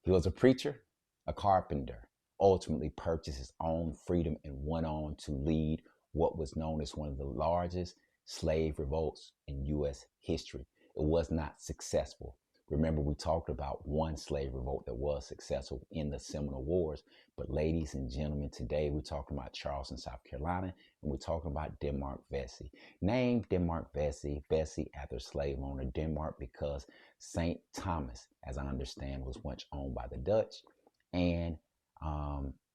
He was a preacher, a carpenter, ultimately purchased his own freedom and went on to lead what was known as one of the largest slave revolts in U.S. history. It was not successful. Remember, we talked about one slave revolt that was successful in the Seminole Wars. But ladies and gentlemen, today we're talking about Charleston, South Carolina, and we're talking about Denmark Vesey. Named Denmark Vesey, Vesey after slave owner Denmark because St. Thomas, as I understand, was once owned by the Dutch. And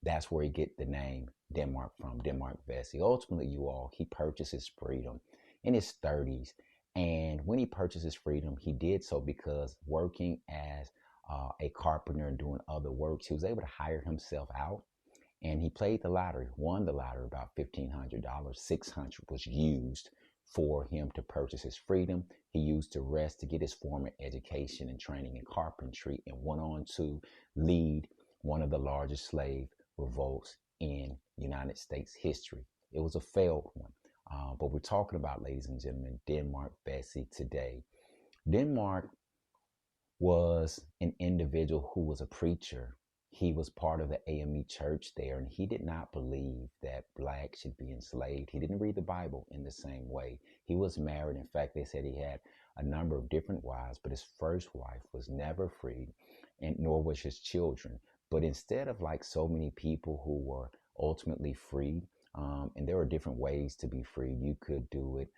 that's where he get the name Denmark from, Denmark Vesey. Ultimately, you all, he purchased his freedom in his 30s. And when he purchased his freedom, he did so because working as a carpenter and doing other works, he was able to hire himself out. And he played the lottery, won the lottery about $1,500. $600 was used for him to purchase his freedom. He used the rest to get his formal education and training in carpentry and went on to lead one of the largest slave revolts in United States history. It was a failed one. But we're talking about, ladies and gentlemen, Denmark Vesey today. Denmark was an individual who was a preacher. He was part of the AME church there, and he did not believe that blacks should be enslaved. He didn't read the Bible in the same way. He was married. In fact, they said he had a number of different wives, but his first wife was never freed, and nor was his children. But instead of like so many people who were ultimately freed, and there are different ways to be free. You could do it.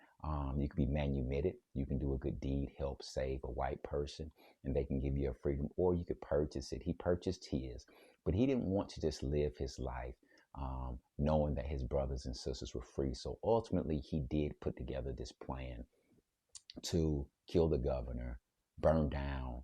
You could be manumitted. You can do a good deed, help save a white person, and they can give you a freedom, or you could purchase it. He purchased his, but he didn't want to just live his life knowing that his brothers and sisters were free. So ultimately, he did put together this plan to kill the governor, burn down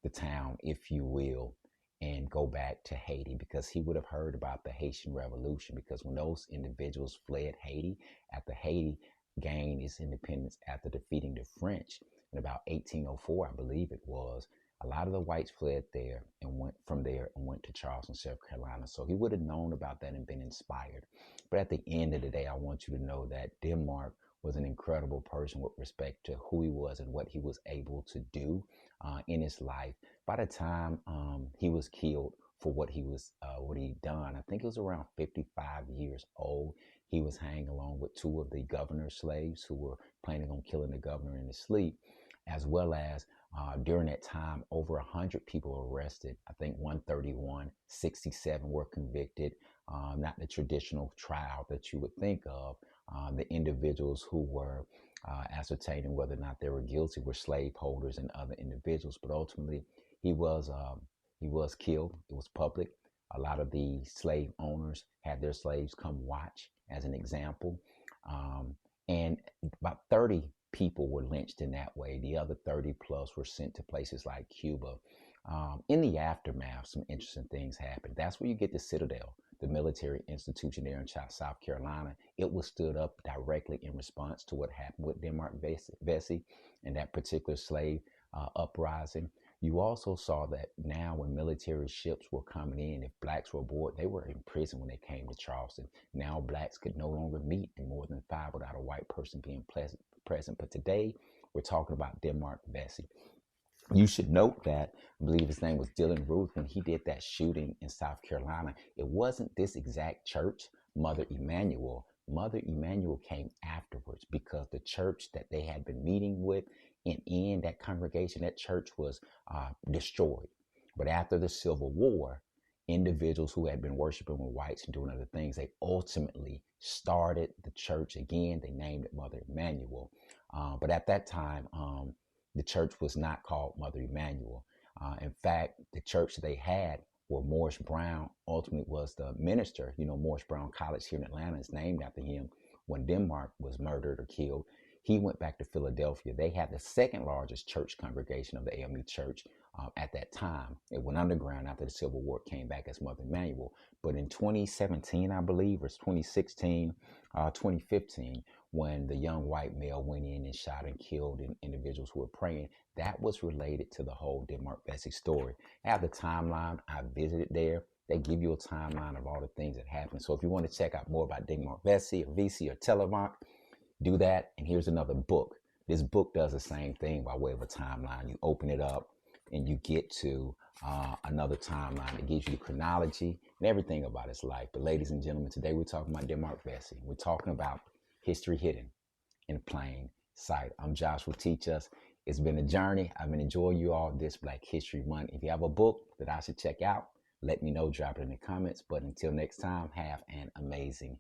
the town, if you will, and go back to Haiti because he would have heard about the Haitian Revolution. Because when those individuals fled Haiti, after Haiti gained its independence after defeating the French in about 1804, I believe it was, a lot of the whites fled there and went from there and went to Charleston, South Carolina. So he would have known about that and been inspired. But at the end of the day, I want you to know that Denmark was an incredible person with respect to who he was and what he was able to do in his life. By the time he was killed for what he'd done, I think it was around 55 years old. He was hanged along with two of the governor's slaves who were planning on killing the governor in his sleep, as well as during that time, over 100 people were arrested. I think 131, 67 were convicted. Not the traditional trial that you would think of. The individuals who were ascertaining whether or not they were guilty were slaveholders and other individuals. But ultimately, he was killed. It was public. A lot of the slave owners had their slaves come watch as an example. And about 30 people were lynched in that way. The other 30 plus were sent to places like Cuba. In the aftermath, some interesting things happened. That's where you get the Citadel, the military institution there in South Carolina. It was stood up directly in response to what happened with Denmark Vesey and that particular slave uprising. You also saw that now when military ships were coming in, if blacks were aboard, they were in prison when they came to Charleston. Now blacks could no longer meet in more than 5 without a white person being present. But today, we're talking about Denmark Vesey. You should note that I believe his name was Dylan Ruth when he did that shooting in South Carolina. It wasn't this exact church, Mother Emanuel. Mother Emanuel came afterwards because the church that they had been meeting with and in that congregation, that church was destroyed. But after the Civil War, individuals who had been worshiping with whites and doing other things, they ultimately started the church again. They named it Mother Emanuel. But at that time, the church was not called Mother Emanuel. In fact, the church they had where Morris Brown ultimately was the minister, Morris Brown College here in Atlanta is named after him. When Denmark was murdered or killed, he went back to Philadelphia. They had the second largest church congregation of the AME church at that time. It went underground after the Civil War, came back as Mother Emanuel. But in 2017, I believe, or 2016, 2015, when the young white male went in and shot and killed individuals who were praying, that was related to the whole Denmark Vesey story. I have the timeline. I visited there. They give you a timeline of all the things that happened. So if you want to check out more about Denmark Vesey or VC or Televant, do that. And here's another book. This book does the same thing by way of a timeline. You open it up, and you get to another timeline. It gives you the chronology and everything about his life. But ladies and gentlemen, today we're talking about Denmark Vesey. We're talking about history hidden in plain sight. I'm Josh Will Teach Us. It's been a journey. I've been enjoying you all this Black History Month. If you have a book that I should check out, let me know. Drop it in the comments. But until next time, have an amazing